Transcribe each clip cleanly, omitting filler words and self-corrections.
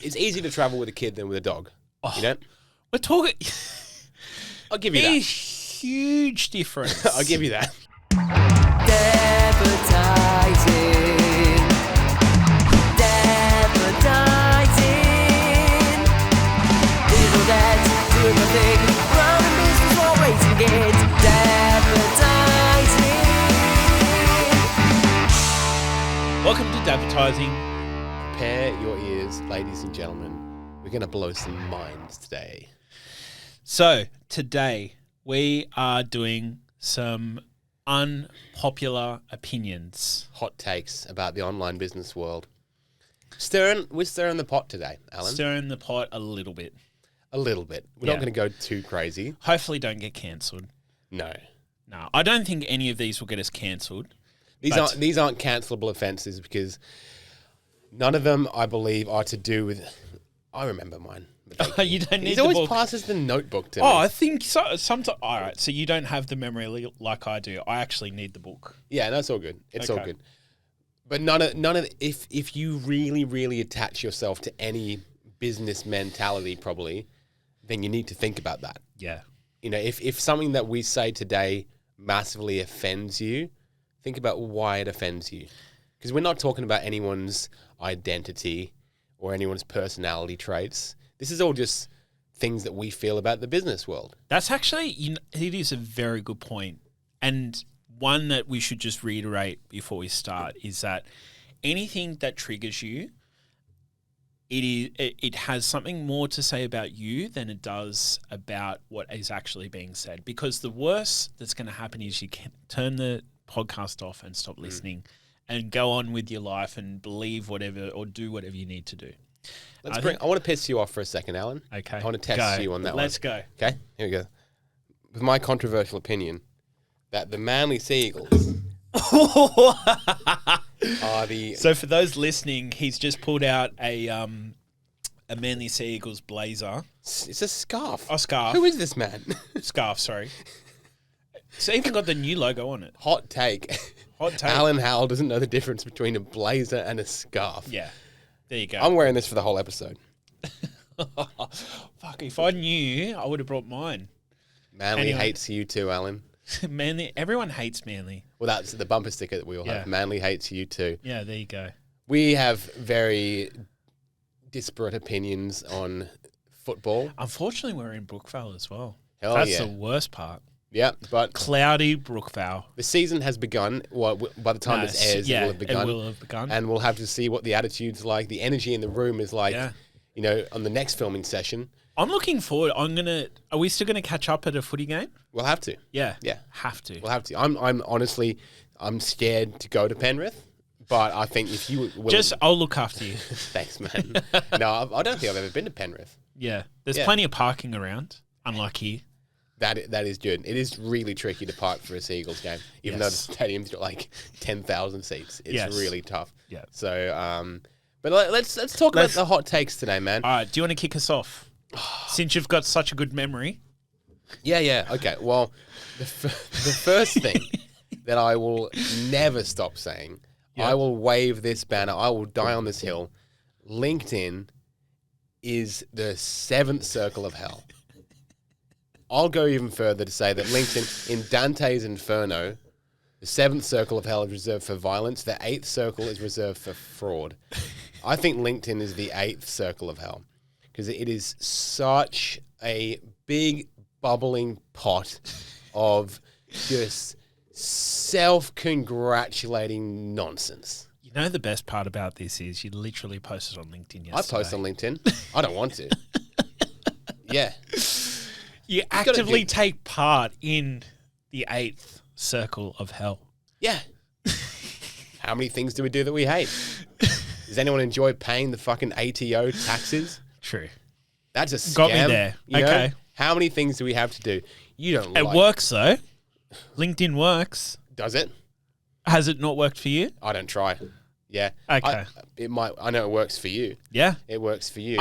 it's easier to travel with a kid than with a dog. Oh, you know? We're talking... I'll give you that. Huge difference. I'll give you that. Dadvertising. Dadvertising. Little dads doing the thing. Running business while raising kids. Dadvertising. Welcome to Dadvertising. Prepare your ears, ladies and gentlemen. We're going to blow some minds today. So, today we are doing some unpopular opinions. Hot takes about the online business world. We're stirring the pot today, Alan. Stirring the pot a little bit. A little bit. We're Yeah. not going to go too crazy. Hopefully don't get cancelled. No. No, I don't think any of these will get us cancelled. These aren't cancelable offences because none of them, I believe, are to do with... I remember mine. You don't need He's the always book. passes the notebook to me. Oh, I think so. Sometimes. All right, so you don't have the memory like I do. I actually need the book. Yeah, that's all good. It's all Okay. good. But none of if you really, really attach yourself to any business mentality, probably, then you need to think about that. Yeah. You know, if something that we say today massively offends you, think about why it offends you. Because we're not talking about anyone's identity or anyone's personality traits. This is all just things that we feel about the business world. That's actually, it is a very good point. And one that we should just reiterate before we start is that anything that triggers you, it has something more to say about you than it does about what is actually being said. Because the worst that's going to happen is you can turn the podcast off and stop listening and go on with your life and believe whatever or do whatever you need to do. I want to piss you off for a second, Alan. Okay. I want to test you on that Let's go. Okay, here we go. With my controversial opinion that the Manly Seagulls are the... So for those listening, he's just pulled out a Manly Sea Eagles blazer. It's a scarf. A scarf. Who is this man? Scarf, sorry. It's even got the new logo on it. Hot take. Hot take. Alan Howle doesn't know the difference between a blazer and a scarf. Yeah. There you go. I'm wearing this for the whole episode. Fuck, if I knew, I would have brought mine. Manly Anyway. hates you too, Alan. Manly, everyone hates Manly. Well, that's the bumper sticker that we all Yeah. have. Manly hates you too. Yeah, there you go. We have very disparate opinions on football. Unfortunately, we're in Brookvale as well. Hell That's yeah. the worst part. Yeah, but Cloudy Brookvale. the season has begun. Well, by the time No, this airs, yeah, it will have begun. It will have begun. And we'll have to see what the attitude's like. The energy in the room is like, Yeah. you know, on the next filming session. I'm looking forward. Are we still going to catch up at a footy game? We'll have to. Yeah. Yeah. Have to. We'll have to. I'm honestly, I'm scared to go to Penrith, but I think if you will, I'll look after you. thanks, man. No, I don't think I've ever been to Penrith. Yeah. There's Yeah. plenty of parking around, unlike here. That is good. It is really tricky to park for a Seagulls game, even though the Yes. stadium's got like 10,000 seats. It's Yes. really tough. Yeah. So, but let's talk about the hot takes today, man. All right. Do you want to kick us off? Since you've got such a good memory. Yeah. Okay. Well, the first thing that I will never stop saying, Yeah. I will wave this banner. I will die on this hill. LinkedIn is the seventh circle of hell. I'll go even further to say that LinkedIn, in Dante's Inferno, the seventh circle of hell is reserved for violence. The eighth circle is reserved for fraud. I think LinkedIn is the eighth circle of hell because it is such a big bubbling pot of just self-congratulating nonsense. You know the best part about this is you literally posted on LinkedIn yesterday. I post on LinkedIn. I don't want to. Yeah. You actively take part in the eighth circle of hell. Yeah. How many things do we do that we hate? Does anyone enjoy paying the fucking ATO taxes? True. That's a scam. Got me there. you know? Okay. How many things do we have to do? You don't It like works though. LinkedIn works. Does it? Has it not worked for you? I don't try. Yeah. Okay. I know it works for you. Yeah. It works for you.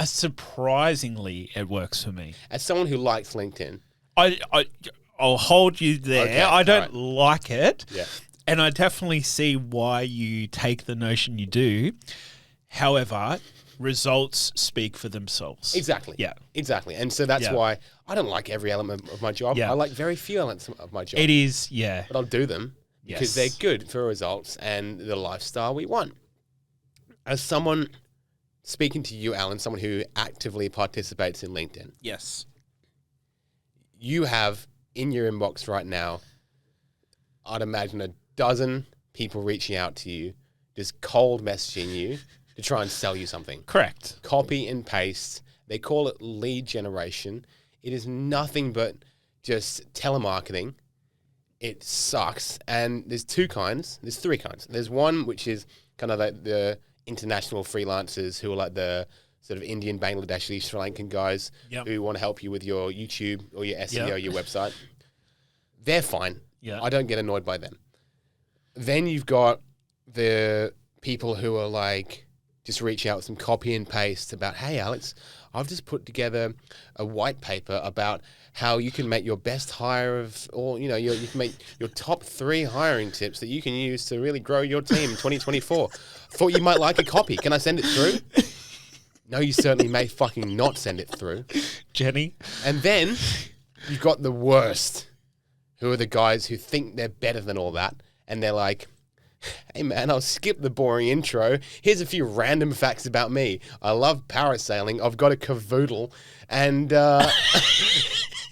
Surprisingly, it works for me. As someone who likes LinkedIn, I'll hold you there. Okay, I don't alright. like it. Yeah. And I definitely see why you take the notion you do. However, Results speak for themselves. Exactly. Yeah. Exactly. And so that's why I don't like every element of my job. Yeah. I like very few elements of my job. It is, yeah. But I'll do them because they're Yes. good for results and the lifestyle we want. As someone speaking to you, Alan, someone who actively participates in LinkedIn, Yes. you have in your inbox right now, I'd imagine a dozen people reaching out to you, just cold messaging you to try and sell you something. Correct. Copy and paste. They call it lead generation. It is nothing but just telemarketing. It sucks. And there's two kinds. There's three kinds. There's one which is kind of like the international freelancers who are like the sort of Indian, Bangladeshi, Sri Lankan guys who want to help you with your YouTube or your SEO, your website. They're fine. Yeah. I don't get annoyed by them. Then you've got the people who are like, just reach out with some copy and paste about, hey, Alex, I've just put together a white paper about how you can make your best hire of, or, you know, you can make your top 3 hiring tips that you can use to really grow your team in 2024. Thought you might like a copy. Can I send it through? No, you certainly may fucking not send it through. Jenny. And then you've got the worst, who are the guys who think they're better than all that. And they're like, hey man, I'll skip the boring intro. Here's a few random facts about me. I love parasailing. I've got a cavoodle. And,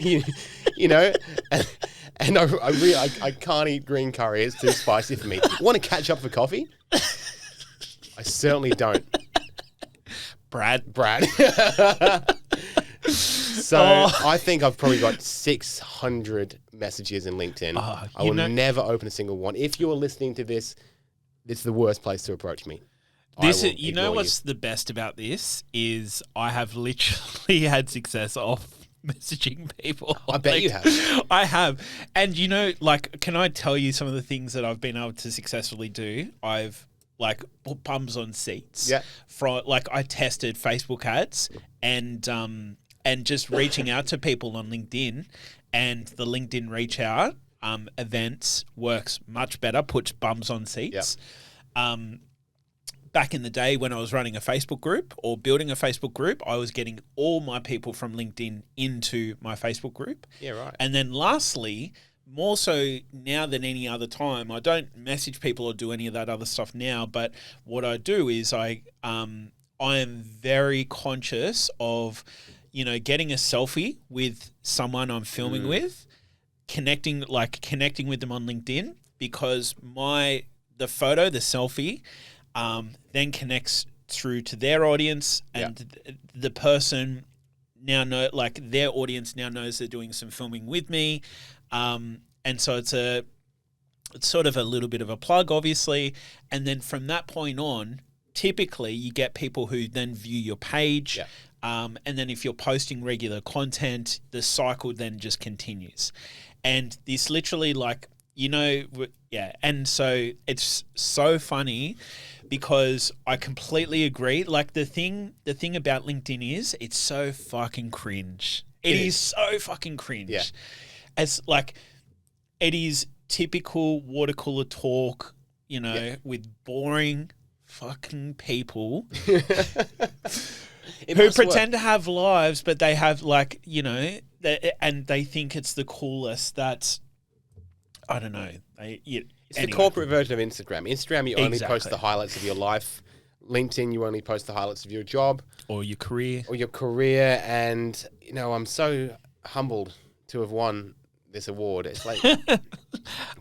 you know, and I can't eat green curry. It's too spicy for me. Want to catch up for coffee? I certainly don't. Brad. So I think I've probably got 600 messages in LinkedIn. I will never open a single one. If you're listening to this, it's the worst place to approach me. This is, you know what's the best about this is I have literally had success off messaging people. I bet you have. I have. And you know, like, can I tell you some of the things that I've been able to successfully do? I've like put bums on seats. Yeah. From like I tested Facebook ads and just reaching out to people on LinkedIn, and the LinkedIn reach out events works much better, puts bums on seats. Yep. Back in the day when I was running a Facebook group or building a Facebook group, I was getting all my people from LinkedIn into my Facebook group. Yeah, right. And then lastly, more so now than any other time, I don't message people or do any of that other stuff now, but what I do is I am very conscious of, you know, getting a selfie with someone I'm filming with, connecting with them on LinkedIn, because the photo, the selfie, then connects through to their audience, and the person now their audience now knows they're doing some filming with me. And so it's sort of a little bit of a plug, obviously. And then from that point on, typically you get people who then view your page. Yeah. And then if you're posting regular content, the cycle then just continues. And this literally and so it's so funny because I completely agree. Like the thing about LinkedIn is it's so fucking cringe. It is so fucking cringe. Yeah. As like, it is typical water cooler talk, you know, with boring fucking people who pretend to have lives, but they have like, you know, and they think it's the coolest. That's, I don't know. It's the corporate version of Instagram. Instagram, you only post the highlights of your life. LinkedIn, you only post the highlights of your job. Or your career. And, you know, I'm so humbled to have won this award. It's like...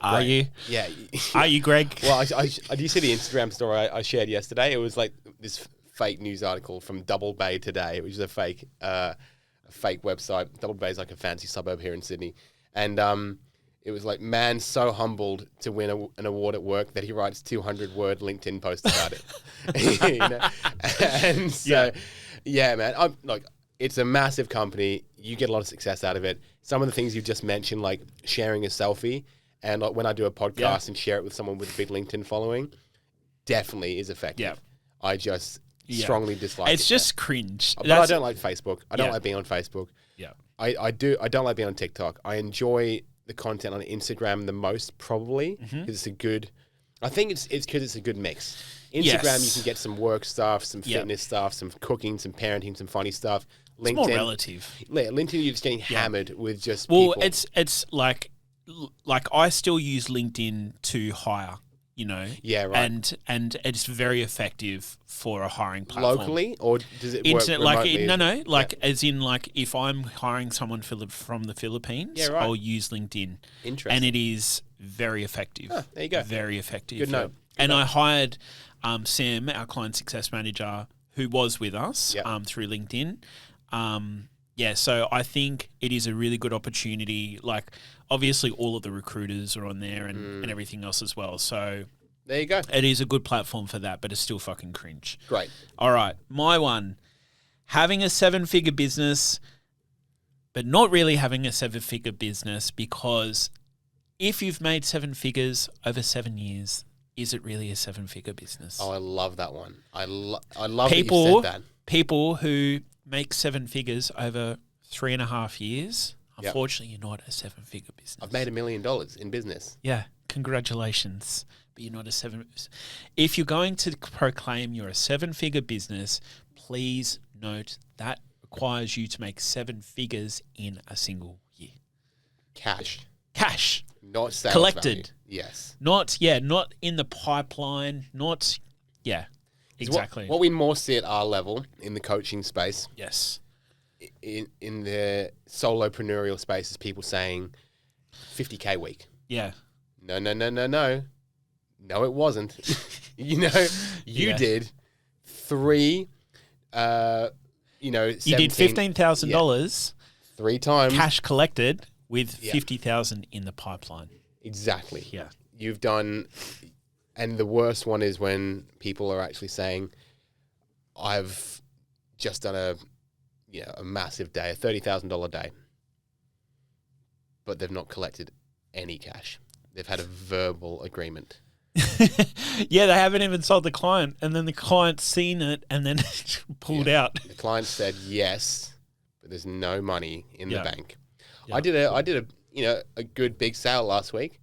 Are you? Yeah. Are you, Greg? Well, do you see the Instagram story I shared yesterday? It was like this fake news article from Double Bay Today, which is a fake website. Double Bay is like a fancy suburb here in Sydney. And it was like, man so humbled to win an award at work that he writes 200-word LinkedIn posts about it. You know? And so, yeah, man, I'm like, it's a massive company. You get a lot of success out of it. Some of the things you've just mentioned, like sharing a selfie, and like when I do a podcast and share it with someone with a big LinkedIn following, definitely is effective. Yeah. I just strongly dislike it. It's just cringe. But I don't like Facebook. I don't like being on Facebook. Yeah. I don't like being on TikTok. I enjoy the content on Instagram the most, probably, because it's a good I think it's because it's a good mix. Instagram, you Yes. can get some work stuff, some Yep. fitness stuff, some cooking, some parenting, some funny stuff. It's more relative. LinkedIn, you're just getting hammered with just Well, people. it's like I still use LinkedIn to hire, you know. Yeah, right. And it's very effective for a hiring platform. Locally, or does it work Internet, like remotely? as in like if I'm hiring someone from the Philippines, Yeah, right. I'll use LinkedIn. Interesting. And it is very effective. Ah, there you go. Very effective. Good note. And I hired Sam, our client success manager, who was with us Yep. through LinkedIn. So I think it is a really good opportunity. Like, obviously, all of the recruiters are on there and everything else as well. So There you go. it is a good platform for that, but it's still fucking cringe. Great. All right, my one. Having a 7-figure business, but not really having a 7-figure business, because if you've made 7 figures over 7 years, is it really a 7-figure business? Oh, I love that one. I love that you People, said that. people who make 7 figures over 3.5 years, Yep. unfortunately, you're not a 7-figure business. I've made $1 million in business. Yeah, congratulations. But you're not a 7. If you're going to proclaim you're a 7-figure business, please note that requires you to make 7 figures in a single year. Cash, Cash, not sales collected. value. Yes. not in the pipeline. Exactly. What we more see at our level in the coaching space, Yes. in the solopreneurial space, is people saying 50K a week. Yeah. No. No, it wasn't. You Yeah. did 3, You did 17 $15,000 3 times. cash collected with Yeah. 50,000 in the pipeline. Exactly. Yeah. You've done, and the worst one is when people are actually saying, I've just done a massive day, a $30,000 day, but they've not collected any cash. They've had a verbal agreement. Yeah, they haven't even sold the client, and then the client's seen it and then pulled out. The client said yes, but there's no money in Yeah. the bank. Yeah. I did a good big sale last week,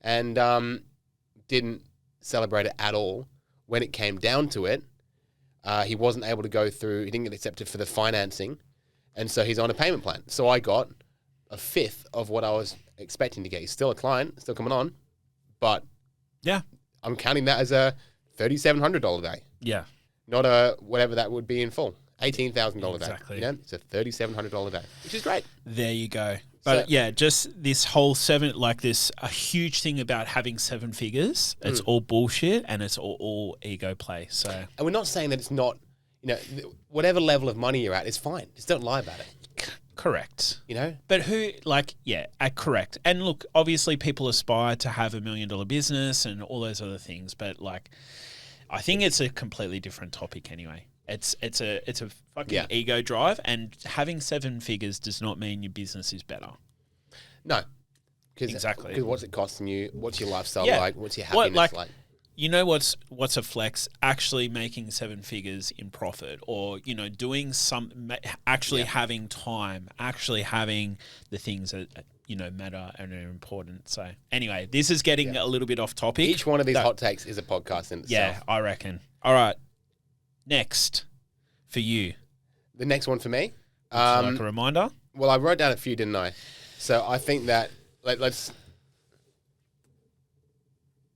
and didn't celebrate it at all. When it came down to it, he wasn't able to go through. He didn't get accepted for the financing, and so he's on a payment plan. So I got a fifth of what I was expecting to get. He's still a client, still coming on, but Yeah. I'm counting that as a $3,700 day, Yeah. not a whatever that would be in full. $18,000 Exactly. day. It's a $3,700 day, which is great. There you go. But So- yeah, just this whole a huge thing about having 7 figures. It's all bullshit and it's all ego play. So And we're not saying that it's not, whatever level of money you're at is fine. Just don't lie about it. correct. You know? But correct. And look, obviously people aspire to have $1 million business and all those other things. But I think it's a completely different topic anyway. It's a fucking ego drive, and having 7 figures does not mean your business is better. No. Exactly. Because what's it costing you? What's your lifestyle Yeah. like? What's your What, happiness like? You know what's a flex? Actually making 7 figures in profit, or doing having time, actually having the things that matter and are important. So anyway, this is getting a little bit off topic. Each one of these hot takes is a podcast in itself. Yeah, I reckon. All right, next for you. The next one for me. Like a reminder. Well, I wrote down a few, didn't I? So I think that let's.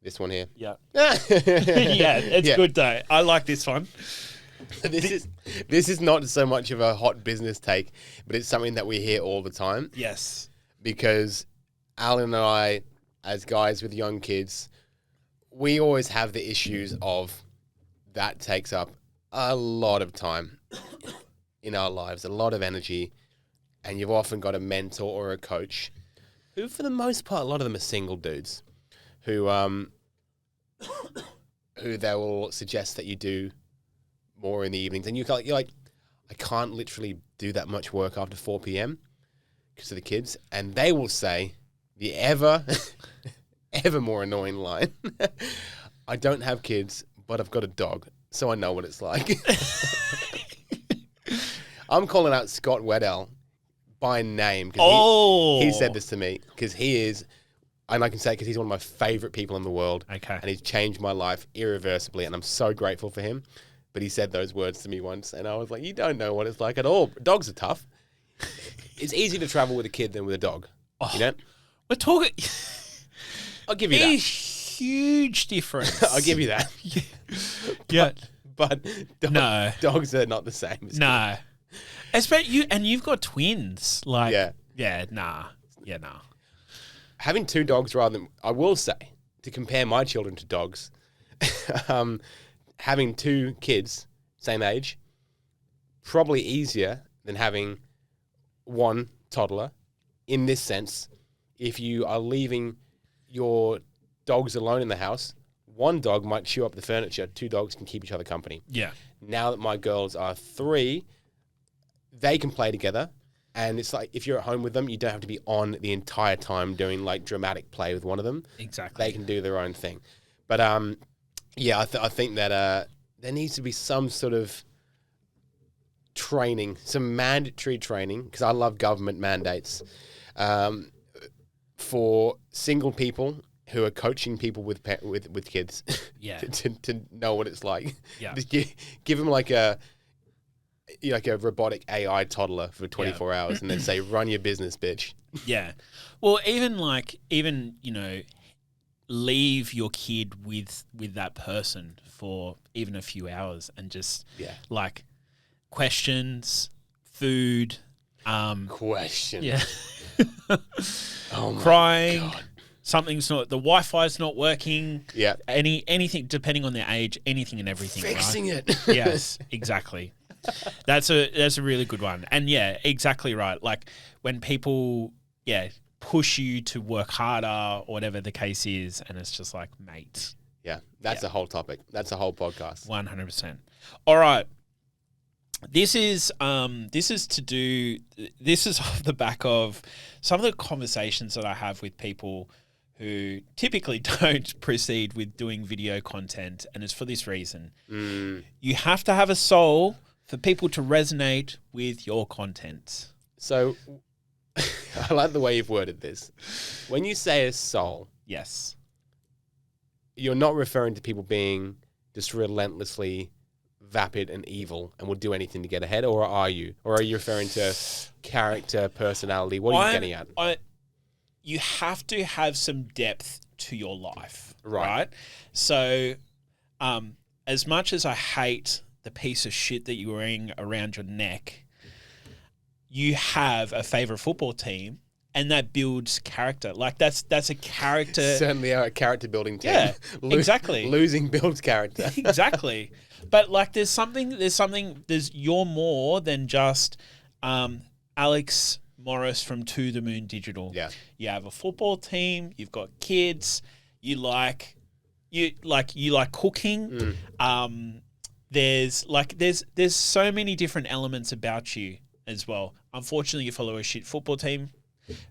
This one here. Yeah. yeah, Yeah, it's good though. I like this one. This is not so much of a hot business take, but it's something that we hear all the time. Yes. Because Alan and I, as guys with young kids, we always have the issues of that takes up a lot of time in our lives, a lot of energy, and you've often got a mentor or a coach who, for the most part, a lot of them are single dudes who they will suggest that you do more in the evenings, and you're like, I can't literally do that much work after 4 p.m. because of the kids, and they will say the ever more annoying line, I don't have kids, but I've got a dog, so I know what it's like. I'm calling out Scott Weddell by name because he said this to me, because he is, and I can say because he's one of my favorite people in the world. Okay. And he's changed my life irreversibly, and I'm so grateful for him. But he said those words to me once, and I was like, you don't know what it's like at all. Dogs are tough. It's easier to travel with a kid than with a dog. You know? We're talking... I'll give you that. Huge difference. I'll give you that. Yeah. But No. dogs are not the same as No. Especially you've got twins. Like, nah. having 2 dogs rather than, I will say, to compare my children to dogs, having 2 kids, same age, probably easier than having 1 toddler. In this sense, if you are leaving your dogs alone in the house, 1 dog might chew up the furniture, 2 dogs can keep each other company. Yeah. Now that my girls are 3, they can play together. And it's like, if you're at home with them, you don't have to be on the entire time doing like dramatic play with one of them. Exactly. They can do their own thing. But yeah, I think that there needs to be some sort of training, some mandatory training, because I love government mandates, for single people who are coaching people with kids. Yeah. to know what it's like. Yeah. Just give them like a robotic AI toddler for 24 hours and then say, run your business, bitch. Yeah. Well, even leave your kid with that person for even a few hours and just like questions, food, Question. yeah. Oh my Crying. God. Something's not, the Wi-Fi's not working. Yeah. Anything, depending on their age, anything and everything. Fixing right? it. Yes, exactly. That's a really good one. And yeah, exactly right. Like when people, push you to work harder or whatever the case is, and it's just like, mate. Yeah. That's a whole topic. That's a whole podcast. 100%. All right. This is off the back of some of the conversations that I have with people who typically don't proceed with doing video content, and it's for this reason. You have to have a soul for people to resonate with your content. So I like the way you've worded this. When you say a soul, Yes. you're not referring to people being just relentlessly vapid and evil and will do anything to get ahead, or are you? Or are you referring to character, personality? What are you getting at? You have to have some depth to your life, Right. right? So, as much as I hate the piece of shit that you're wearing around your neck, you have a favorite football team, and that builds character. Like that's a character. Certainly a character building team. Yeah, exactly. Losing builds character. Exactly. But like there's you're more than just Alex Morris from To the Moon Digital. Yeah. You have a football team, you've got kids, you like cooking. There's so many different elements about you as well. Unfortunately, you follow a shit football team.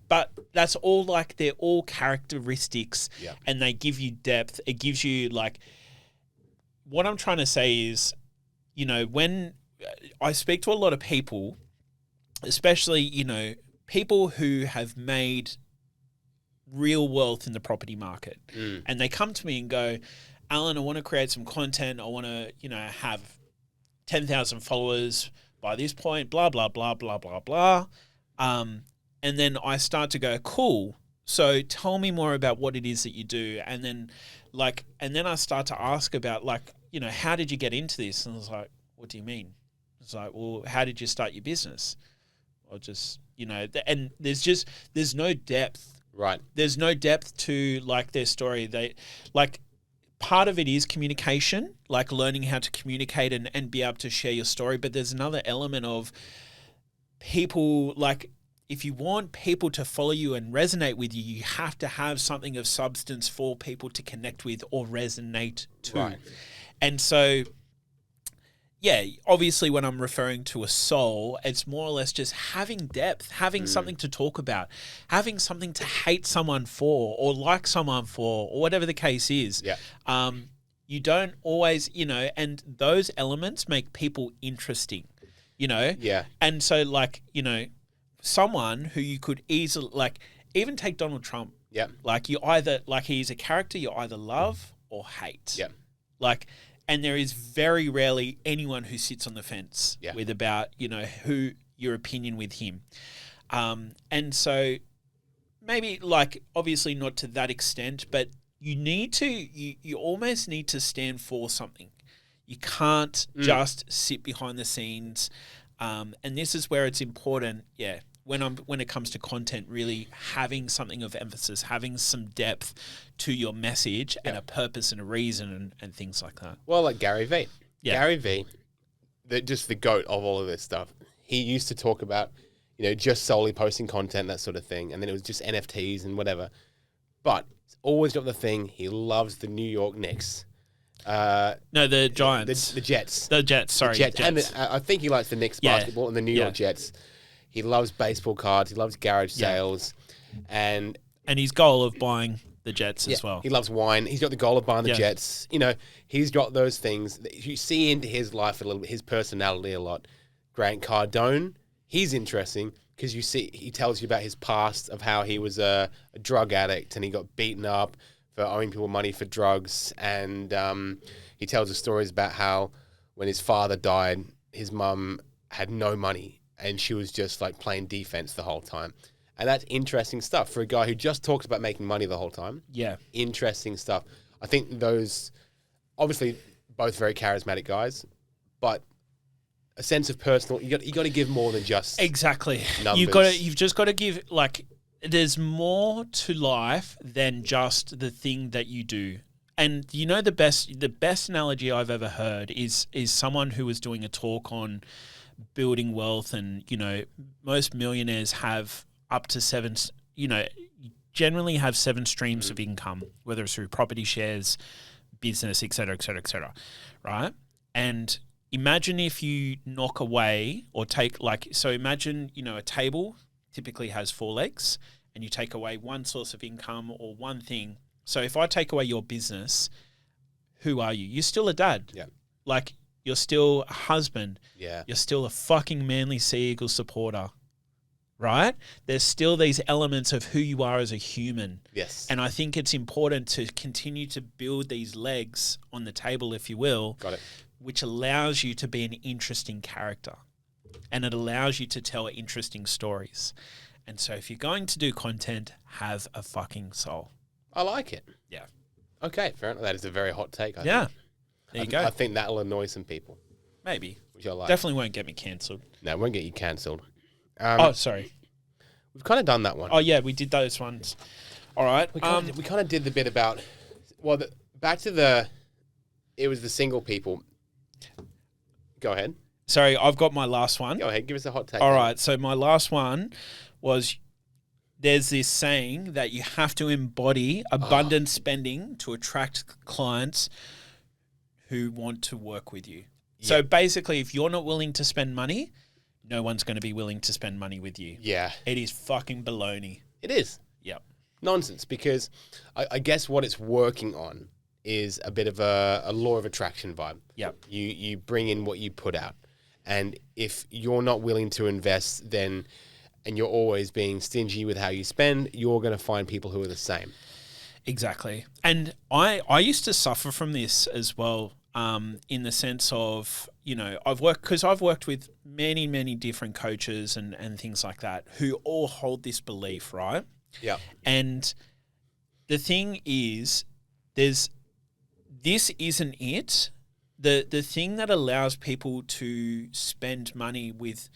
But that's all they're all characteristics, and they give you depth. It gives you what I'm trying to say is, when I speak to a lot of people, especially, people who have made real wealth in the property market, and they come to me and go, Alan, I want to create some content. I want to, have 10,000 followers by this point, blah, blah, blah, blah, blah, blah. And then I start to go, cool. So tell me more about what it is that you do. And then I start to ask about how did you get into this? And I was like, what do you mean? It's like, well, how did you start your business? Or just, and there's no depth. Right. There's no depth to their story. They part of it is communication, learning how to communicate and be able to share your story. But there's another element of people if you want people to follow you and resonate with you, you have to have something of substance for people to connect with or resonate to. Right. And so, obviously when I'm referring to a soul, it's more or less just having depth, having something to talk about, having something to hate someone for or like someone for or whatever the case is. Yeah. You don't always, and those elements make people interesting, Yeah. And so someone who you could easily even take Donald Trump, Yep. Like you either like he's a character you either love or hate. Yep. Like, and there is very rarely anyone who sits on the fence Yeah. with about, who your opinion with him. And so maybe like obviously not to that extent, but you almost need to stand for something. You can't just sit behind the scenes. And this is where it's important, when it comes to content, really having something of emphasis, having some depth to your message and a purpose and a reason and things like that. Well, like Gary Vee. Yeah. Gary Vee, just the goat of all of this stuff. He used to talk about, just solely posting content, that sort of thing. And then it was just NFTs and whatever. But he's always got the thing. He loves the New York Knicks. No, the Giants. The Jets. The Jets, sorry. Jets. Jets. And I think he likes the Knicks basketball and the New York Jets. He loves baseball cards. He loves garage sales. And his goal of buying the Jets as well. He loves wine. He's got the goal of buying the Jets. He's got those things. You see into his life a little bit, his personality a lot. Grant Cardone, he's interesting because he tells you about his past of how he was a drug addict and he got beaten up for owing people money for drugs. And he tells us stories about how when his father died, his mum had no money and she was just like playing defense the whole time. And that's interesting stuff for a guy who just talks about making money the whole time. Yeah. Interesting stuff. I think those, obviously, both very charismatic guys, but a sense of personal, you got to give more than just exactly. numbers. You've just got to give, like, there's more to life than just the thing that you do. And the best analogy I've ever heard is someone who was doing a talk on building wealth, and most millionaires have up to generally have 7 streams of income, whether it's through property shares, business, et cetera, et cetera, et cetera, right? And imagine if you knock away or take imagine, a table typically has 4 legs and you take away one source of income or one thing. So if I take away your business, who are you? You're still a dad. Yeah. Like, you're still a husband. Yeah. You're still a fucking Manly Sea Eagles supporter, right? There's still these elements of who you are as a human. Yes. And I think it's important to continue to build these legs on the table, if you will. Got it. Which allows you to be an interesting character. And it allows you to tell interesting stories. And so if you're going to do content, have a fucking soul. I like it. Yeah. Okay, fair enough. That is a very hot take, I Yeah. think. There you go. I think that'll annoy some people, Maybe. which I like. Definitely won't get me cancelled. No, it won't get you cancelled. Sorry. We've kind of done that one. Oh, yeah, we did those ones. All right. We kind of did the bit about, back to it was the single people. Go ahead. Sorry, I've got my last one. Go ahead. Give us a hot take. All right. So my last one was, there's this saying that you have to embody abundant spending to attract clients who want to work with you. Yeah. So basically, if you're not willing to spend money, no one's going to be willing to spend money with you. Yeah. It is fucking baloney. It is. Yep. Nonsense, because I guess what it's working on is a bit of a law of attraction vibe. Yep. You bring in what you put out. And if you're not willing to invest, and you're always being stingy with how you spend, you're going to find people who are the same. Exactly. And I used to suffer from this as well, in the sense of, I've worked with many, many different coaches and things like that who all hold this belief, right? Yeah. And the thing is, this isn't it. The thing that allows people to spend money with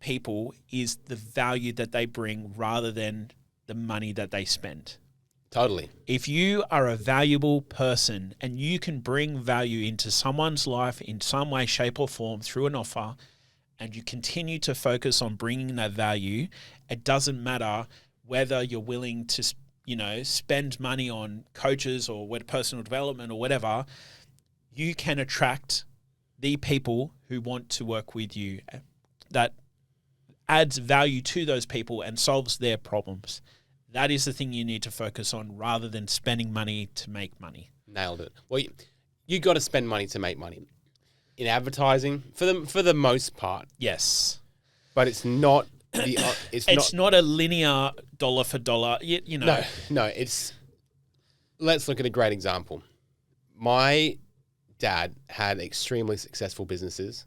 people is the value that they bring rather than the money that they spend. Totally. If you are a valuable person and you can bring value into someone's life in some way, shape or form through an offer, and you continue to focus on bringing that value, it doesn't matter whether you're willing to, spend money on coaches or personal development or whatever, you can attract the people who want to work with you. That adds value to those people and solves their problems. That is the thing you need to focus on rather than spending money to make money. Nailed it. Well, you got to spend money to make money. In advertising, for the most part. Yes. But it's not it's not a linear dollar for dollar. You know. No, let's look at a great example. My dad had extremely successful businesses.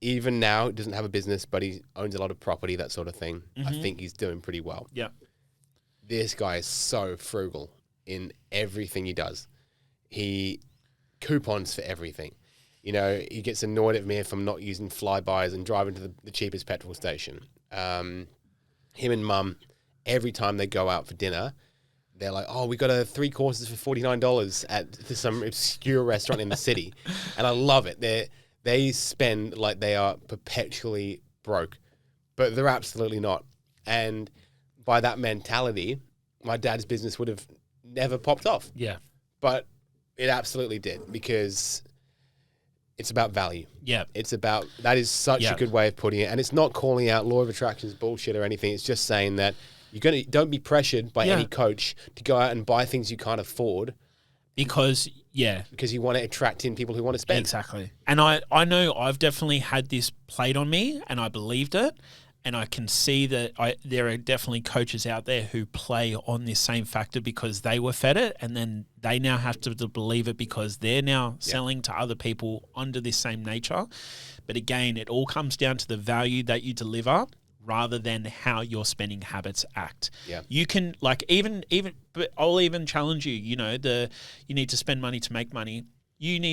Even now, he doesn't have a business, but he owns a lot of property, that sort of thing. I think he's doing pretty well. Yeah. This guy is so frugal in everything he does. He coupons for everything. You know, he gets annoyed at me if I'm not using Flybys and driving to the cheapest petrol station. Him and Mum, every time they go out for dinner, they're like, oh, we got 3 courses for $49 at some obscure restaurant in the city. And I love it. They spend like they are perpetually broke, but they're absolutely not. And by that mentality, my dad's business would have never popped off. Yeah. But it absolutely did, because it's about value. Yeah. That is such a good way of putting it. And it's not calling out law of attraction's bullshit or anything. It's just saying that don't be pressured by any coach to go out and buy things you can't afford. Because you want to attract in people who want to spend. Exactly. And I know I've definitely had this played on me, and I believed it. And I can see that there are definitely coaches out there who play on this same factor because they were fed it, and then they now have to believe it because they're now selling to other people under this same nature. But again, it all comes down to the value that you deliver rather than how your spending habits act. Yeah. You can but I'll even challenge you, you need to spend money to make money. You can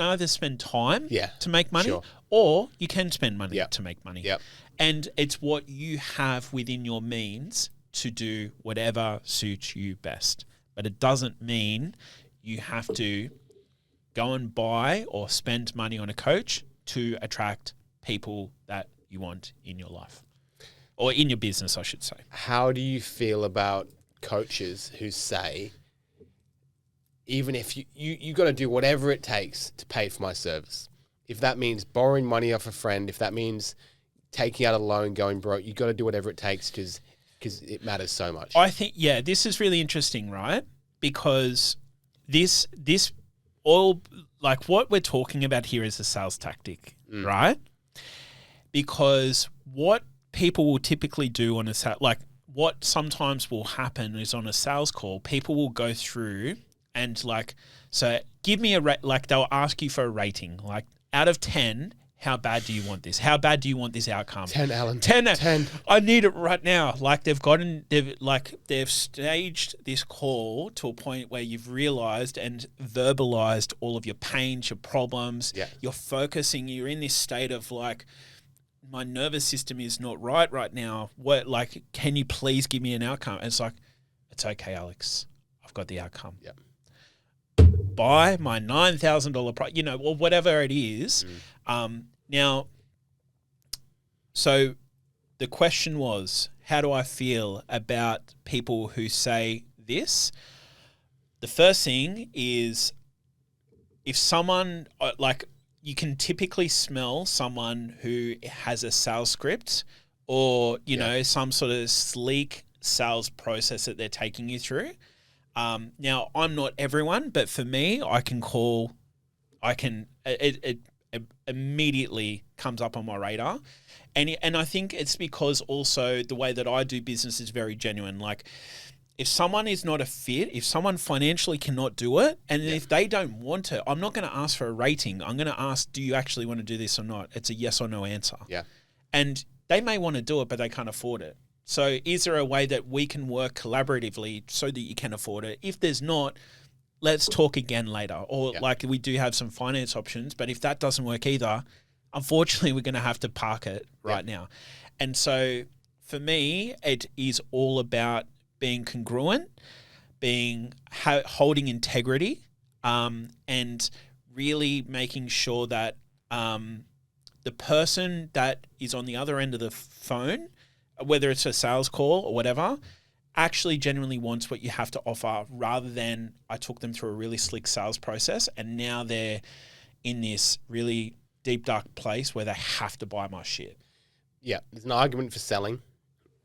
either spend time to make money or you can spend money to make money. Yep. And it's what you have within your means to do whatever suits you best. But it doesn't mean you have to go and buy or spend money on a coach to attract people that you want in your life or in your business, I should say. How do you feel about coaches who say, even if you got to do whatever it takes to pay for my service? If that means borrowing money off a friend, if that means taking out a loan, going broke, you got to do whatever it takes because it matters so much. I think, this is really interesting, right? Because this all, like what we're talking about here is a sales tactic, right? Because what people will typically do on what sometimes will happen is on a sales call, people will go through and so give me they'll ask you for a rating, like out of 10, how bad do you want this? How bad do you want this outcome? 10, Alan. 10. I need it right now. Like they've staged this call to a point where you've realized and verbalized all of your pains, your problems. Yeah. You're focusing. You're in this state of like, my nervous system is not right now. Can you please give me an outcome? And it's like, it's okay, Alex. I've got the outcome. Yep. Buy my $9,000 or whatever it is. Now, so the question was, how do I feel about people who say this? The first thing is, if someone you can typically smell someone who has a sales script or, some sort of sleek sales process that they're taking you through. Now, I'm not everyone, but for me, it immediately comes up on my radar. And I think it's because also the way that I do business is very genuine. Like, if someone is not a fit, if someone financially cannot do it, and if they don't want to, I'm not going to ask for a rating. I'm going to ask, do you actually want to do this or not? It's a yes or no answer. Yeah. And they may want to do it, but they can't afford it. So is there a way that we can work collaboratively so that you can afford it? If there's not, let's talk again later. Or we do have some finance options, but if that doesn't work either, unfortunately, we're going to have to park it right now. And so for me, it is all about being congruent, holding integrity, and really making sure that the person that is on the other end of the phone, whether it's a sales call or whatever, actually genuinely wants what you have to offer, rather than I took them through a really slick sales process and now they're in this really deep, dark place where they have to buy my shit. Yeah, there's an argument for selling,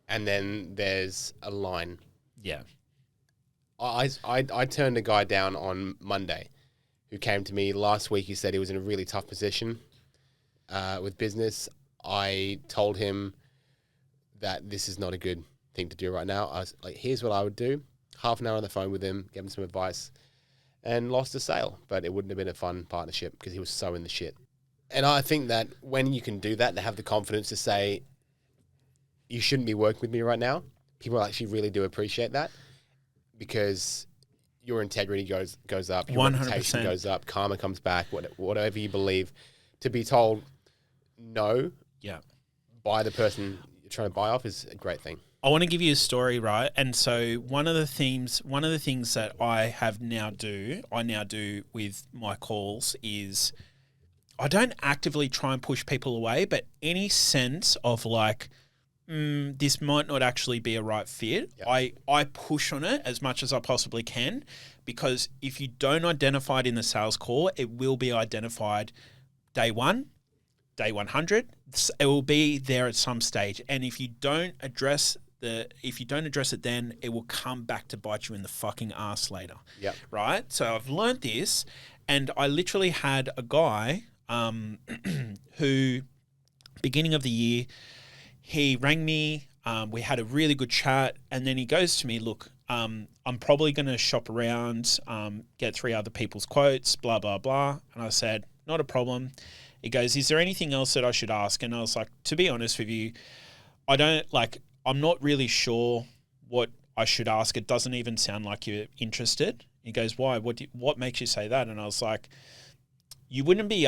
and then there's a line. Yeah. I turned a guy down on Monday who came to me last week. He said he was in a really tough position with business. I told him that this is not a good thing to do right now. I was like, here's what I would do. Half an hour on the phone with him, give him some advice, and lost a sale. But it wouldn't have been a fun partnership because he was so in the shit. And I think that when you can do that, to have the confidence to say, you shouldn't be working with me right now, people actually really do appreciate that, because your integrity goes up, your 100%. reputation goes up, karma comes back, whatever you believe. To be told no by the person you're trying to buy off is a great thing. I want to give you a story, right? And so one of the things that I now do with my calls is I don't actively try and push people away, but any sense of like, this might not actually be a right fit, I push on it as much as I possibly can, because if you don't identify it in the sales call, it will be identified day 1, day 100. It will be there at some stage. And if you don't address it then, it will come back to bite you in the fucking ass later. Yep. Right? So I've learned this, and I literally had a guy who, beginning of the year, he rang me, we had a really good chat, and then he goes to me, look, I'm probably going to shop around, get 3 other people's quotes, blah, blah, blah. And I said, not a problem. He goes, is there anything else that I should ask? And I was like, to be honest with you, I'm not really sure what I should ask. It doesn't even sound like you're interested. He goes, why? What makes you say that? And I was like, you wouldn't be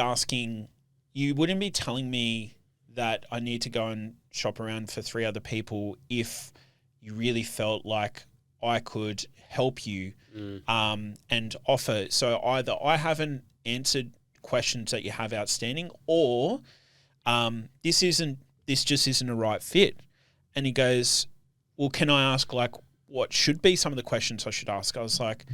telling me that I need to go and shop around for 3 other people if you really felt like I could help you and offer. So either I haven't answered questions that you have outstanding, or this just isn't a right fit. And he goes, well, can I ask like what should be some of the questions I should ask? I was like,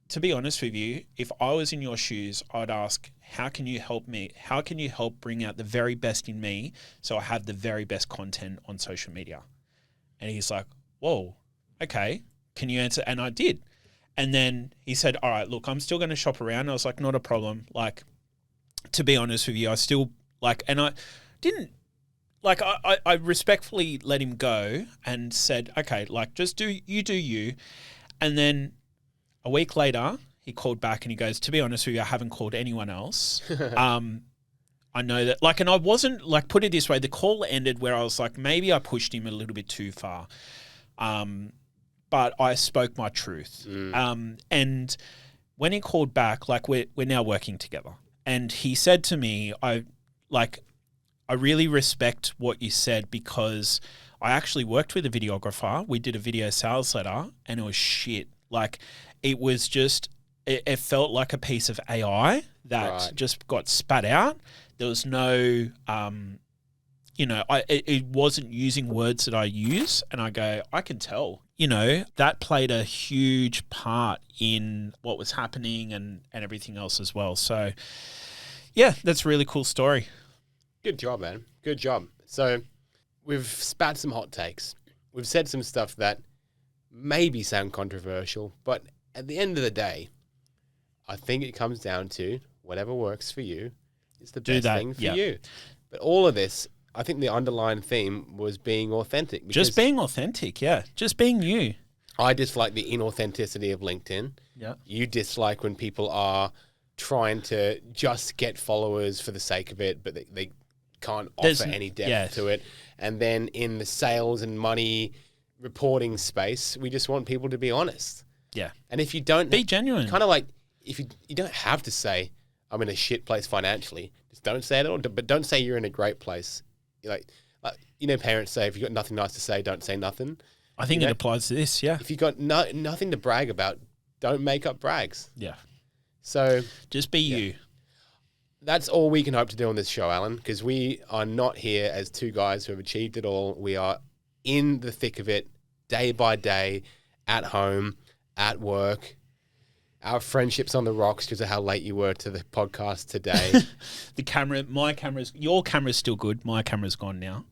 to be honest with you, if I was in your shoes, I'd ask, how can you help me? How can you help bring out the very best in me so I have the very best content on social media? And he's like, whoa, okay, can you answer? And I did. And then he said, all right, look, I'm still going to shop around. And I was like, not a problem. Like, to be honest with you, I still like, and I didn't, like, I respectfully let him go and said, okay, like, just do you. And then a week later, he called back and he goes, to be honest with you, I haven't called anyone else. I know that, like, and I wasn't, like, put it this way, the call ended where I was like, maybe I pushed him a little bit too far. But I spoke my truth. And when he called back, like, we're now working together. And he said to me, I really respect what you said, because I actually worked with a videographer. We did a video sales letter and it was shit. Like, it was just, it felt like a piece of AI that just got spat out. There was no, it wasn't using words that I use. And I go, I can tell, that played a huge part in what was happening and everything else as well. So, yeah, that's a really cool story. Good job, man. Good job. So we've spat some hot takes. We've said some stuff that maybe sound controversial, but at the end of the day, I think it comes down to whatever works for you is the best thing for you. But all of this, I think the underlying theme was being authentic. Just being authentic, yeah. Just being you. I dislike the inauthenticity of LinkedIn. Yeah. You dislike when people are trying to just get followers for the sake of it, but they can't offer any depth to it. And then in the sales and money reporting space, we just want people to be honest. Yeah. And if you don't... Be genuine. Kind of like, if you don't have to say, I'm in a shit place financially, just don't say it at all. But don't say you're in a great place. Like parents say, if you've got nothing nice to say, don't say nothing. I think it applies to this, yeah. If you've got nothing to brag about, don't make up brags. Yeah. So... just be you. That's all we can hope to do on this show, Alan, because we are not here as 2 guys who have achieved it all. We are in the thick of it, day by day, at home, at work. Our friendship's on the rocks because of how late you were to the podcast today. Your camera's still good. My camera's gone now.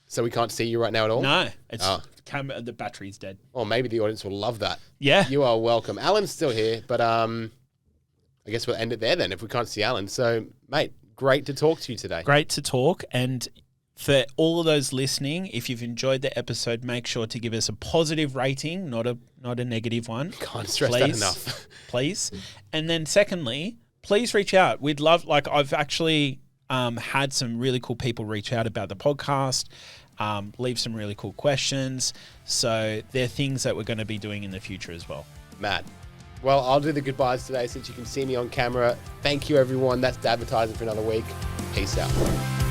So we can't see you right now at all? No, the battery's dead. Well, maybe the audience will love that. Yeah. You are welcome. Alan's still here, but I guess we'll end it there then if we can't see Alan. So, mate, great to talk to you today. Great to talk. And For all of those listening, if you've enjoyed the episode, make sure to give us a positive rating, not a negative one. Can't stress that enough. Please. And then secondly, please reach out. We'd love, like I've actually had some really cool people reach out about the podcast, leave some really cool questions. So they're things that we're going to be doing in the future as well. Matt. Well, I'll do the goodbyes today since you can see me on camera. Thank you, everyone. That's Dadvertising for another week. Peace out.